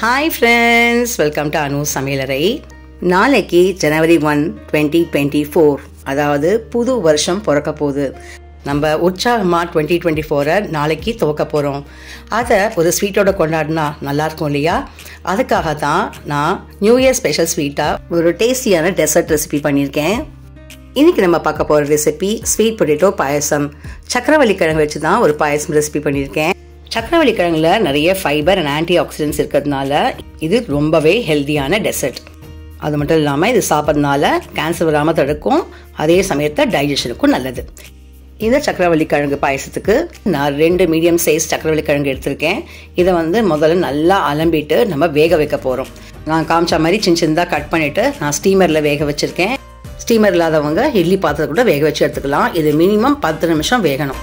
Hi friends, welcome to Anu Samilarai. நாளைக்கு January 1, 2024 அதாவது புது வருஷம் பிறக்க போகுது. நம்ம உற்சாகமா 2024 நாளைக்கு துவக்க போகிறோம். அதை ஒரு ஸ்வீட்டோட கொண்டாடினா நல்லா இருக்கும் இல்லையா? அதுக்காக தான் நான் நியூ இயர் ஸ்பெஷல் ஸ்வீட்டாக ஒரு டேஸ்டியான டெசர்ட் ரெசிபி பண்ணியிருக்கேன். இன்னைக்கு நம்ம பார்க்க போகிற ரெசிபி ஸ்வீட் பொட்டேட்டோ பாயசம். சக்கரவள்ளி கிழங்கு வச்சு தான் ஒரு பாயசம் ரெசிபி பண்ணியிருக்கேன். சக்கரவள்ளி கிழங்குல நிறைய ஃபைபர் அண்ட் ஆன்டி ஆக்சிடென்ட்ஸ் இருக்கிறதுனால இது ரொம்பவே ஹெல்த்தியான டெசர்ட். அது மட்டும் இல்லாமல் இது சாப்பிட்றதுனால கேன்சர் வராமல் தடுக்கும், அதே சமயத்தில் டைஜஷனுக்கும் நல்லது. இந்த சக்கரவள்ளி கிழங்கு பாயசத்துக்கு நான் 2 மீடியம் சைஸ் சக்கரவள்ளி கிழங்கு எடுத்திருக்கேன். இதை முதல்ல நல்லா அலம்பிட்டு நம்ம வேக வைக்க போகிறோம். நான் காமிச்ச மாதிரி சின்னதாக கட் பண்ணிவிட்டு நான் ஸ்டீமரில் வேக வச்சுருக்கேன். ஸ்டீமர் இல்லாதவங்க இட்லி பாத்திரத்தை கூட வேக வச்சு எடுத்துக்கலாம். இது மினிமம் 10 நிமிஷம் வேகணும்.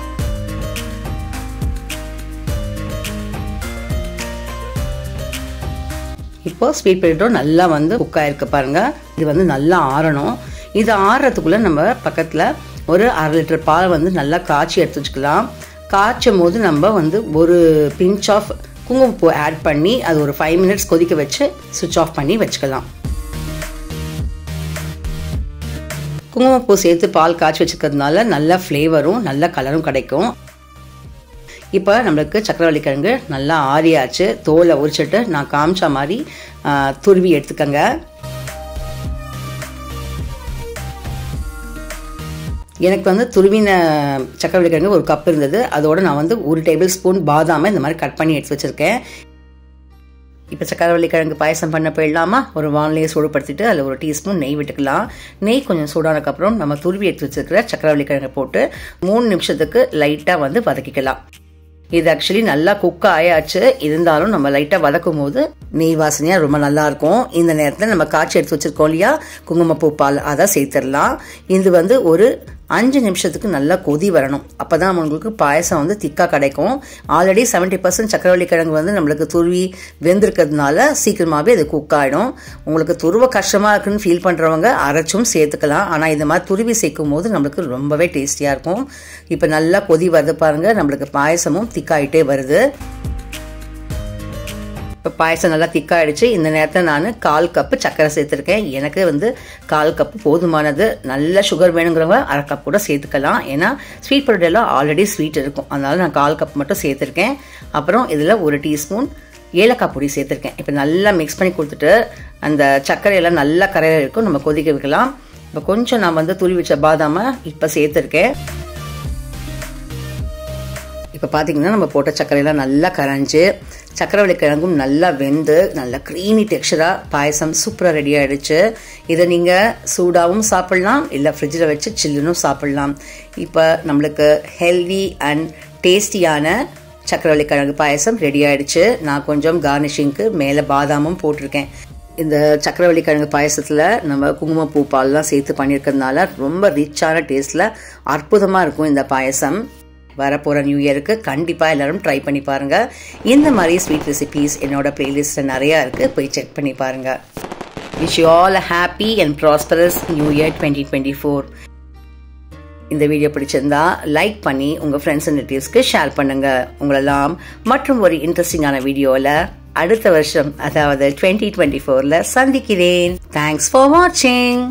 இப்போ ஸ்வீட் பொட்டேட்டோ நல்லா குக் ஆயிருக்கு பாருங்க. இது நல்லா ஆறணும். இது ஆறுறதுக்குள்ள நம்ம பக்கத்தில் ஒரு 1/2 லிட்டர் பால் நல்லா காய்ச்சி எடுத்து வச்சுக்கலாம். காய்ச்சும் போது நம்ம ஒரு பிஞ்ச் ஆஃப் குங்குமப்பூ ஆட் பண்ணி அது ஒரு 5 மினிட்ஸ் கொதிக்க வச்சு சுவிட்ச் ஆஃப் பண்ணி வச்சுக்கலாம். குங்குமப்பூ சேர்த்து பால் காய்ச்சி வச்சுக்கிறதுனால நல்ல ஃப்ளேவரும் நல்ல கலரும் கிடைக்கும். இப்போ நம்மளுக்கு சக்கரவள்ளி கிழங்கு நல்லா ஆறியாச்சு. தோலை உரிச்சிட்டு நான் காமிச்ச மாதிரி துருவி எடுத்துக்கங்க. எனக்கு துருவின சக்கரவள்ளி கிழங்கு ஒரு கப் இருந்தது. அதோட நான் 1 டேபிள் ஸ்பூன் பாதாமை இந்த மாதிரி கட் பண்ணி எடுத்து வச்சிருக்கேன். இப்போ சக்கரவள்ளி கிழங்கு பாயசம் பண்ண போயிடலாமா? ஒரு வானிலையை சூடுபடுத்திட்டு அதில் 1 டீஸ்பூன் நெய் விட்டுக்கலாம். நெய் கொஞ்சம் சூடானதுக்கப்புறம் நம்ம துருவி எடுத்து வச்சிருக்கிற சக்கரவள்ளி கிழங்கை போட்டு 3 நிமிஷத்துக்கு லைட்டாக வதக்கிக்கலாம். இது ஆக்சுவலி நல்லா குக் ஆயாச்சு. இருந்தாலும் நம்ம லைட்டாக வதக்கும் போது நெய் வாசனையாக ரொம்ப நல்லா இருக்கும். இந்த நேரத்தில் நம்ம காய்ச்சி எடுத்து வச்சிருக்கோம் இல்லையா குங்குமப்பூ பால், அதை சேர்த்துடலாம். இது ஒரு 5 நிமிஷத்துக்கு நல்லா கொதி வரணும். அப்போ தான் உங்களுக்கு பாயசம் திக்காக கிடைக்கும். ஆல்ரெடி 70% சக்கரவள்ளி கிழங்கு நம்மளுக்கு துருவி வெந்திருக்கிறதுனால சீக்கிரமாகவே இது குக் ஆகிடும். உங்களுக்கு துருவ கஷ்டமாக இருக்குன்னு ஃபீல் பண்ணுறவங்க அரைச்சும் சேர்த்துக்கலாம். ஆனால் இந்த மாதிரி துருவி சேர்க்கும் போது நம்மளுக்கு ரொம்பவே டேஸ்டியாக இருக்கும். இப்போ நல்லா கொதி வருது பாருங்கள். நம்மளுக்கு பாயசமும் திக்காயிட்டே வருது. இப்போ பாயசம் நல்லா திக்காயிடுச்சு. இந்த நேரத்தில் நான் 1/4 கப்பு சர்க்கரை சேர்த்துருக்கேன். எனக்கு 1/4 கப்பு போதுமானது. நல்ல சுகர் வேணுங்கிறவங்க 1/2 கப் கூட சேர்த்துக்கலாம். ஏன்னா ஸ்வீட் பொட்டேட்டோ ஆல்ரெடி ஸ்வீட் இருக்கும். அதனால நான் 1/4 கப் மட்டும் சேர்த்துருக்கேன். அப்புறம் இதில் 1 டீஸ்பூன் ஏலக்காய் பொடி சேர்த்துருக்கேன். இப்போ நல்லா மிக்ஸ் பண்ணி கொடுத்துட்டு அந்த சர்க்கரையெல்லாம் நல்லா கரையாக இருக்கும். நம்ம கொதிக்க வைக்கலாம். இப்போ கொஞ்சம் நான் துருவி வச்ச பாதாமை இப்போ சேர்த்துருக்கேன். இப்போ பார்த்தீங்கன்னா நம்ம போட்ட சர்க்கரையெல்லாம் நல்லா கரைஞ்சி சக்கரவள்ளி கிழங்கும் நல்லா வெந்து நல்லா க்ரீமி டெக்ஸ்சராக பாயசம் சூப்பராக ரெடி ஆகிடுச்சு. இதை நீங்கள் சூடாகவும் சாப்பிட்லாம், இல்லை ஃப்ரிட்ஜில் வச்சு சில்லுன்னும் சாப்பிட்லாம். இப்போ நம்மளுக்கு ஹெல்தி அண்ட் டேஸ்டியான சக்கரவள்ளி கிழங்கு பாயசம் ரெடி ஆகிடுச்சு. நான் கொஞ்சம் கார்னிஷிங்க்கு மேலே பாதாமும் போட்டிருக்கேன். இந்த சக்கரவள்ளி கிழங்கு பாயசத்தில் நம்ம குங்குமப்பூ பால்லாம் சேர்த்து பண்ணியிருக்கிறதுனால ரொம்ப ரிச்சான டேஸ்ட்டில் அற்புதமாக இருக்கும் இந்த பாயசம். வரப்போகிற நியூ இயருக்கு கண்டிப்பாக எல்லோரும் ட்ரை பண்ணி பாருங்கள். இந்த மாதிரி ஸ்வீட் ரெசிபீஸ் என்னோட பிளேலிஸ்ட்டில் நிறையா இருக்குது, போய் செக் பண்ணி பாருங்கள். Wish you all a happy and prosperous new year 2024. இந்த வீடியோ பிடிச்சிருந்தா லைக் பண்ணி உங்கள் ஃப்ரெண்ட்ஸ் அண்ட் ரிலேட்டிவ்ஸ்க்கு ஷேர் பண்ணுங்கள். உங்களெல்லாம் மற்றும் ஒரு இன்ட்ரெஸ்டிங்கான வீடியோவில் அடுத்த வருஷம் அதாவது 2024 சந்திக்கிறேன். தேங்க்ஸ் ஃபார் வாட்சிங்.